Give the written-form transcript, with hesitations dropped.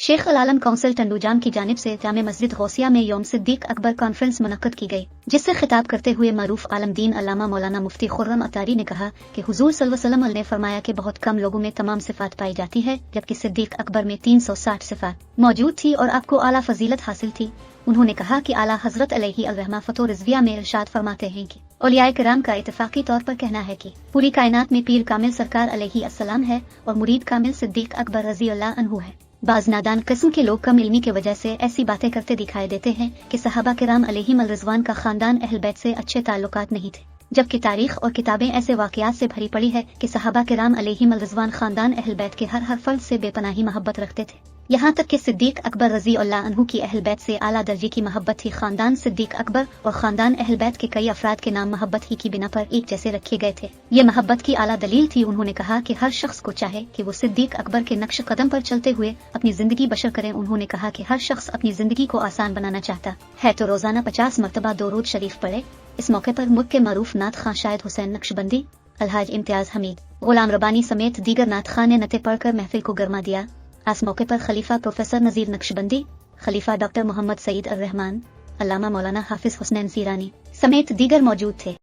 शेख अल आलम council टंडूजाम की जानिब से जामे मस्जिद गौसिया में यौम सिद्दीक अकबर कॉन्फ्रेंस मुनक्कद की गई, जिससे खिताब करते हुए मारूफ आलमदीन अल्लामा मौलाना मुफ्ती खुर्रम अतारी ने कहा कि हुजूर सल्लल्लाहु अलैहि वसल्लम ने फरमाया कि बहुत कम लोगों में तमाम सिफात पाई जाती है, जबकि सिद्दीक अकबर में 360 सिफात मौजूद थी और आपको आला फजीलत हासिल थी। उन्होंने कहा कि आला हजरत अलैहि अलरहमा फतह रिजविया में इरशाद फरमाते हैं कि औलियाए किराम का इत्तेफाकी तौर पर कहना है कि पूरी कायनात में पीर कामिल सरकार अलैहि अस्सलाम है और मुरीद कामिल सिद्दीक अकबर रजी अल्लाह अन्हु है। बाज नादान किस्म के लोग कम इल्मी की वजह से ऐसी बातें करते दिखाई देते हैं कि सहाबा किराम अलैहिम रिजवान का खानदान अहल बैत से अच्छे ताल्लुकात नहीं थे, जबकि तारीख और किताबें ऐसे वाकयात से भरी पड़ी है कि सहाबा किराम अलैहिम रिजवान खानदान अहल बैत के हर फर्द से बेपनाही मोहब्बत रखते थे। यहाँ तक कि सिद्दीक अकबर रजी अल्लाह अन्हु की अहल बैत से आला दर्जे की मोहब्बत थी। खानदान सिद्दीक अकबर और खानदान अहल बैत के कई अफराद के नाम मोहब्बत ही की बिना पर एक जैसे रखे गए थे। ये मोहब्बत की आला दलील थी। उन्होंने कहा कि हर शख्स को चाहे कि वो सिद्दीक अकबर के नक्श कदम पर चलते हुए अपनी जिंदगी बशर करें। उन्होंने कहा कि हर शख्स अपनी जिंदगी को आसान बनाना चाहता है तो रोजाना 50 मरतबा दरूद शरीफ पढ़े। इस मौके पर मुल्क के मारूफ नात खां शाहिद हुसैन नक्शबंदी, अलहाज इम्तियाज हमीद, गुलाम रबानी समेत दीगर नात खां ने नते पढ़कर महफिल को गरमा दिया। इस मौके पर खलीफा प्रोफेसर नजीर नक्शबंदी, खलीफा डॉक्टर मोहम्मद सईद अर रहमान, अल्लामा मौलाना हाफिज हुसनैन सीरानी समेत दीगर मौजूद थे।